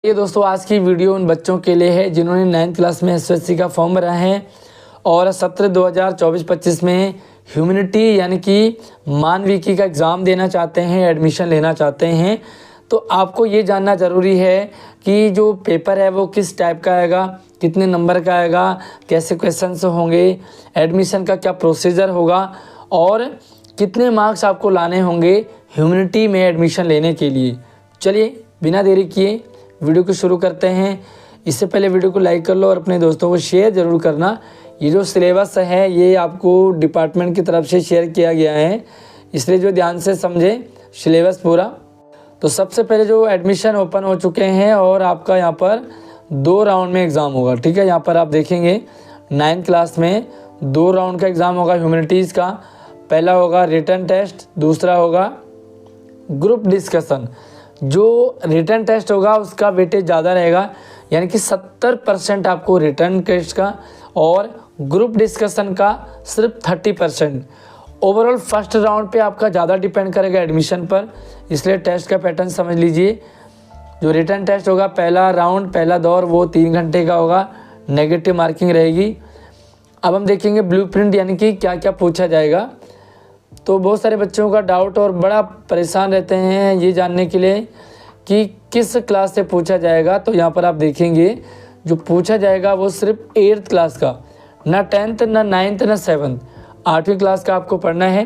ये दोस्तों आज की वीडियो उन बच्चों के लिए है जिन्होंने 9th क्लास में एसएससी का फॉर्म भरा है और सत्र 2024-25 में ह्यूमैनिटी यानी कि मानविकी का एग्ज़ाम देना चाहते हैं, एडमिशन लेना चाहते हैं। तो आपको ये जानना ज़रूरी है कि जो पेपर है वो किस टाइप का आएगा, कितने नंबर का आएगा, कैसे क्वेश्चंस होंगे, एडमिशन का क्या प्रोसीजर होगा और कितने मार्क्स आपको लाने होंगे ह्यूमैनिटी में एडमिशन लेने के लिए। चलिए बिना देरी किए वीडियो को शुरू करते हैं। इससे पहले वीडियो को लाइक कर लो और अपने दोस्तों को शेयर ज़रूर करना। ये जो सिलेबस है ये आपको डिपार्टमेंट की तरफ से शेयर किया गया है, इसलिए जो ध्यान से समझे सिलेबस पूरा। तो सबसे पहले जो एडमिशन ओपन हो चुके हैं और आपका यहाँ पर 2 राउंड में एग्ज़ाम होगा। ठीक है, यहाँ पर आप देखेंगे 9th क्लास में 2 राउंड का एग्ज़ाम होगा ह्यूमैनिटीज़ का। पहला होगा रिटन टेस्ट, दूसरा होगा ग्रुप डिस्कशन। जो रिटन टेस्ट होगा उसका वेटेज ज़्यादा रहेगा, यानी कि 70% आपको रिटन टेस्ट का और ग्रुप डिस्कशन का सिर्फ 30%। ओवरऑल फर्स्ट राउंड पे आपका ज़्यादा डिपेंड करेगा एडमिशन पर, इसलिए टेस्ट का पैटर्न समझ लीजिए। जो रिटन टेस्ट होगा पहला राउंड, पहला दौर वो 3 घंटे का होगा, नेगेटिव मार्किंग रहेगी। अब हम देखेंगे ब्लूप्रिंट यानी कि क्या क्या पूछा जाएगा। तो बहुत सारे बच्चों का डाउट और बड़ा परेशान रहते हैं ये जानने के लिए कि किस क्लास से पूछा जाएगा। तो यहाँ पर आप देखेंगे जो पूछा जाएगा वो सिर्फ 8th क्लास का, ना 10th ना 9th ना 7th, 8वीं क्लास का आपको पढ़ना है।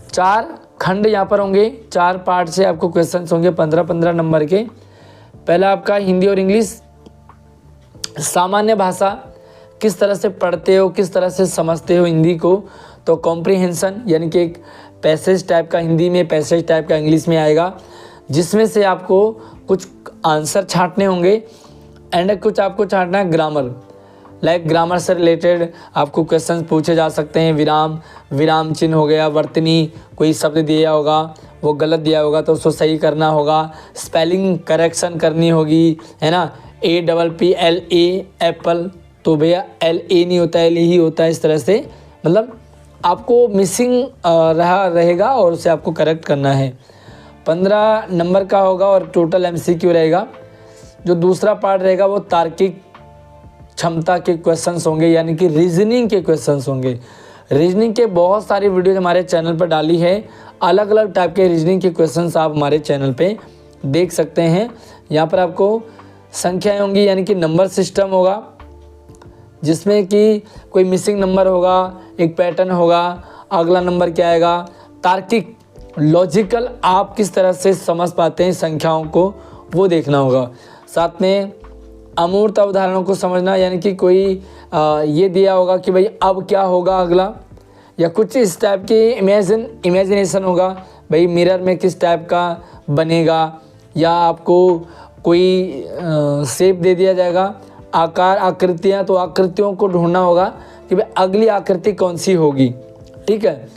4 खंड यहाँ पर होंगे, 4 पार्ट से आपको क्वेश्चंस होंगे 15-15 नंबर के। पहला आपका हिंदी और इंग्लिश, सामान्य भाषा किस तरह से पढ़ते हो, किस तरह से समझते हो हिंदी को। तो कॉम्प्रीहेंशन यानी कि एक पैसेज टाइप का हिंदी में, पैसेज टाइप का इंग्लिश में आएगा, जिसमें से आपको कुछ आंसर छांटने होंगे एंड कुछ आपको छांटना है ग्रामर। लाइक ग्रामर से रिलेटेड आपको क्वेश्चन पूछे जा सकते हैं। विराम चिन्ह हो गया, वर्तनी कोई शब्द दिया होगा वो गलत दिया होगा तो उसको सही करना होगा, स्पेलिंग करेक्शन करनी होगी, है ना। APPLA एप्पल, तो भैया LA नहीं होता, LE ही होता है। इस तरह से मतलब आपको मिसिंग रहेगा और उसे आपको करेक्ट करना है। 15 नंबर का होगा और टोटल MCQ रहेगा। जो दूसरा पार्ट रहेगा वो तार्किक क्षमता के क्वेश्चंस होंगे, यानी कि रीजनिंग के क्वेश्चंस होंगे। रीजनिंग के बहुत सारी वीडियो हमारे चैनल पर डाली है, अलग अलग टाइप के रीजनिंग के क्वेश्चंस आप हमारे चैनल पे देख सकते हैं। यहाँ पर आपको संख्याएँ होंगी, यानी कि नंबर सिस्टम होगा जिसमें कि कोई मिसिंग नंबर होगा, एक पैटर्न होगा, अगला नंबर क्या आएगा। तार्किक लॉजिकल आप किस तरह से समझ पाते हैं संख्याओं को वो देखना होगा। साथ में अमूर्त अवधारणाओं को समझना, यानी कि कोई ये दिया होगा कि भाई अब क्या होगा अगला, या कुछ इस टाइप की इमेजिनेशन होगा, भाई मिरर में किस टाइप का बनेगा, या आपको कोई शेप दे दिया जाएगा, आकार आकृतियाँ, तो आकृतियों को ढूंढना होगा कि भाई अगली आकृति कौन सी होगी। ठीक है,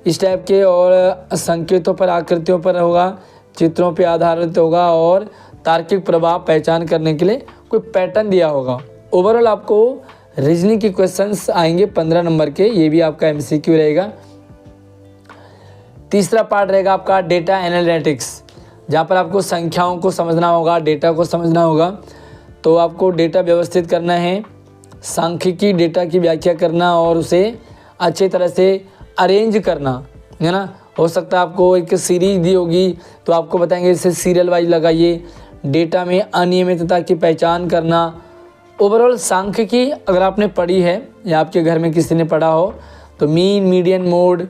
इस टाइप के। और संकेतों पर, आकृतियों पर होगा, चित्रों पर आधारित होगा और तार्किक प्रभाव पहचान करने के लिए कोई पैटर्न दिया होगा। ओवरऑल आपको रीजनिंग के क्वेश्चंस आएंगे 15 नंबर के, ये भी आपका MCQ रहेगा। तीसरा पार्ट रहेगा आपका डेटा एनालिटिक्स, जहाँ पर आपको संख्याओं को समझना होगा, डेटा को समझना होगा। तो आपको डेटा व्यवस्थित करना है, सांख्यिकी डेटा की व्याख्या करना और उसे अच्छी तरह से अरेंज करना, है ना। हो सकता है आपको एक सीरीज दी होगी तो आपको बताएंगे इसे सीरियल वाइज लगाइए। डेटा में अनियमितता की पहचान करना। ओवरऑल सांख्यिकी अगर आपने पढ़ी है या आपके घर में किसी ने पढ़ा हो तो मीन, मीडियन, मोड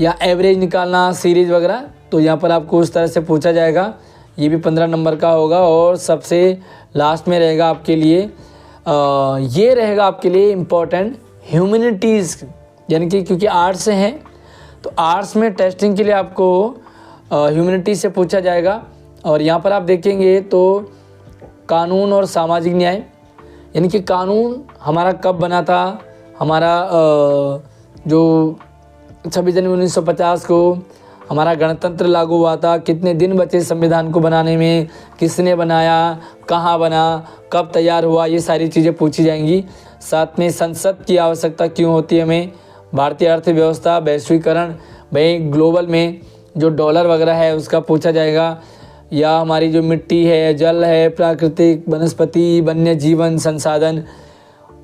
या एवरेज निकालना, सीरीज वगैरह, तो यहाँ पर आपको उस तरह से पूछा जाएगा। ये भी 15 नंबर का होगा। और सबसे लास्ट में रहेगा आपके लिए ये रहेगा आपके लिए इम्पोर्टेंट ह्यूमैनिटीज़, यानी कि क्योंकि आर्ट्स से हैं तो आर्ट्स में टेस्टिंग के लिए आपको ह्यूमैनिटीज़ से पूछा जाएगा। और यहाँ पर आप देखेंगे तो कानून और सामाजिक न्याय, यानी कि कानून हमारा कब बना था, हमारा जो 26 जनवरी 1950 को हमारा गणतंत्र लागू हुआ था, कितने दिन बचे संविधान को बनाने में, किसने बनाया, कहाँ बना, कब तैयार हुआ, ये सारी चीज़ें पूछी जाएंगी। साथ में संसद की आवश्यकता क्यों होती है हमें, भारतीय अर्थव्यवस्था, वैश्वीकरण, भाई ग्लोबल में जो डॉलर वगैरह है उसका पूछा जाएगा। या हमारी जो मिट्टी है, जल है, प्राकृतिक, वनस्पति, वन्य जीवन, संसाधन।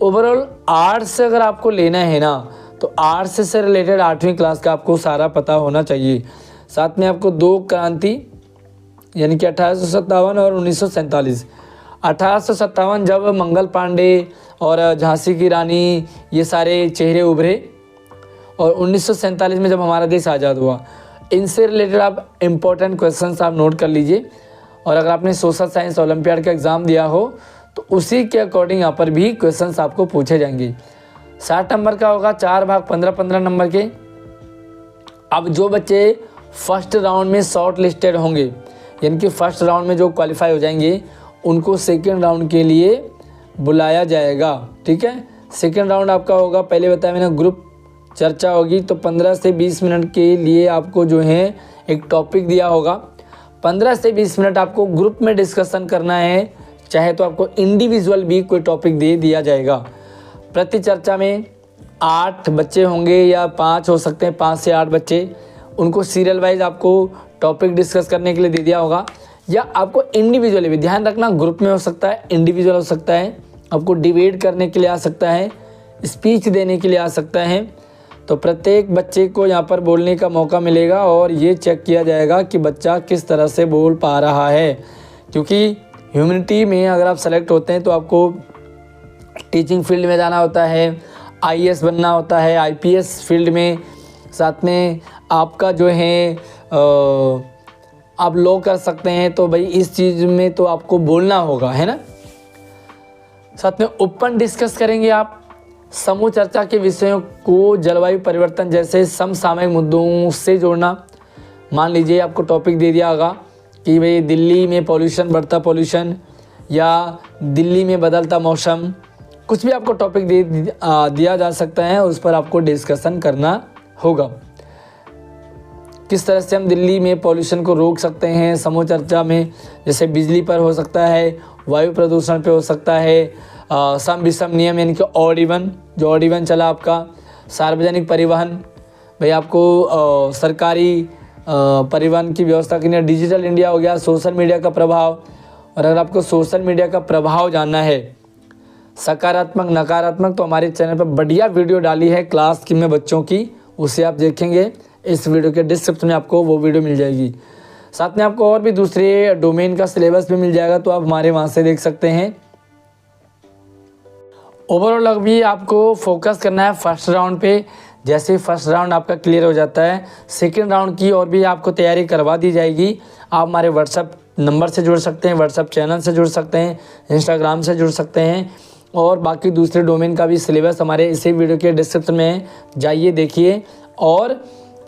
ओवरऑल आर्ट्स से अगर आपको लेना है ना तो आर्ट्स से रिलेटेड 8वीं क्लास का आपको सारा पता होना चाहिए। साथ में आपको 2 क्रांति यानी कि 1857 और 1947। 1857 जब मंगल पांडे और झांसी की रानी ये सारे चेहरे उभरे, और 1947 में जब हमारा देश आज़ाद हुआ। इनसे रिलेटेड आप इम्पोर्टेंट क्वेश्चंस आप नोट कर लीजिए। और अगर आपने सोशल साइंस ओलंपियाड का एग्ज़ाम दिया हो तो उसी के अकॉर्डिंग यहाँ पर भी क्वेश्चंस आपको पूछे जाएंगे। 60 नंबर का होगा, 4 भाग 15-15 नंबर के। अब जो बच्चे फर्स्ट राउंड में शॉर्ट लिस्टेड होंगे यानी कि फर्स्ट राउंड में जो क्वालिफाई हो जाएंगे उनको सेकेंड राउंड के लिए बुलाया जाएगा। ठीक है, सेकेंड राउंड आपका होगा, पहले बताया मैंने, ग्रुप चर्चा होगी। तो 15 से 20 मिनट के लिए आपको जो है एक टॉपिक दिया होगा। 15 से 20 मिनट आपको ग्रुप में डिस्कशन करना है, चाहे तो आपको इंडिविजुअल भी कोई टॉपिक दे दिया जाएगा। प्रति चर्चा में 8 बच्चे होंगे या 5 हो सकते हैं, 5 से 8 बच्चे, उनको सीरियल वाइज आपको टॉपिक डिस्कस करने के लिए दे दिया होगा। या आपको इंडिविजुअली भी, ध्यान रखना, ग्रुप में हो सकता है, इंडिविजुअल हो सकता है, आपको डिबेट करने के लिए आ सकता है, स्पीच देने के लिए आ सकता है। तो प्रत्येक बच्चे को यहाँ पर बोलने का मौका मिलेगा और ये चेक किया जाएगा कि बच्चा किस तरह से बोल पा रहा है। क्योंकि ह्यूमैनिटी में अगर आप सेलेक्ट होते हैं तो आपको टीचिंग फील्ड में जाना होता है, आईएएस बनना होता है, आईपीएस फील्ड में, साथ में आपका जो है आप लॉ कर सकते हैं। तो भाई इस चीज़ में तो आपको बोलना होगा, है ना। साथ में ओपन डिस्कस करेंगे आप। समूह चर्चा के विषयों को जलवायु परिवर्तन जैसे समसामयिक मुद्दों से जोड़ना। मान लीजिए आपको टॉपिक दे दिया होगा कि भाई दिल्ली में पॉल्यूशन, बढ़ता पॉल्यूशन, या दिल्ली में बदलता मौसम, कुछ भी आपको टॉपिक दिया जा सकता है, उस पर आपको डिस्कशन करना होगा। किस तरह से हम दिल्ली में पॉल्यूशन को रोक सकते हैं समूह चर्चा में, जैसे बिजली पर हो सकता है, वायु प्रदूषण पे हो सकता है, सम विषम नियम यानी कि ऑड इवन, जो ऑड इवन चला आपका, सार्वजनिक परिवहन, भाई आपको सरकारी परिवहन की व्यवस्था करनी है, डिजिटल इंडिया हो गया, सोशल मीडिया का प्रभाव। और अगर आपको सोशल मीडिया का प्रभाव जानना है, सकारात्मक नकारात्मक, तो हमारे चैनल पर बढ़िया वीडियो डाली है क्लास की में बच्चों की, उसे आप देखेंगे। इस वीडियो के डिस्क्रिप्शन में आपको वो वीडियो मिल जाएगी। साथ में आपको और भी दूसरे डोमेन का सिलेबस भी मिल जाएगा, तो आप हमारे वहाँ से देख सकते हैं। ओवरऑल अभी आपको फोकस करना है फर्स्ट राउंड पे। जैसे ही फर्स्ट राउंड आपका क्लियर हो जाता है, सेकेंड राउंड की और भी आपको तैयारी करवा दी जाएगी। आप हमारे व्हाट्सएप नंबर से जुड़ सकते हैं, व्हाट्सएप चैनल से जुड़ सकते हैं, इंस्टाग्राम से जुड़ सकते हैं, और बाकी दूसरे डोमेन का भी सिलेबस हमारे इसी वीडियो के डिस्क्रिप्शन में जाइए, देखिए और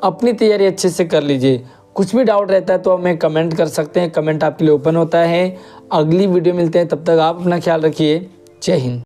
अपनी तैयारी अच्छे से कर लीजिए। कुछ भी डाउट रहता है तो हमें कमेंट कर सकते हैं, कमेंट आपके लिए ओपन होता है। अगली वीडियो मिलते हैं, तब तक आप अपना ख्याल रखिए। जय हिंद।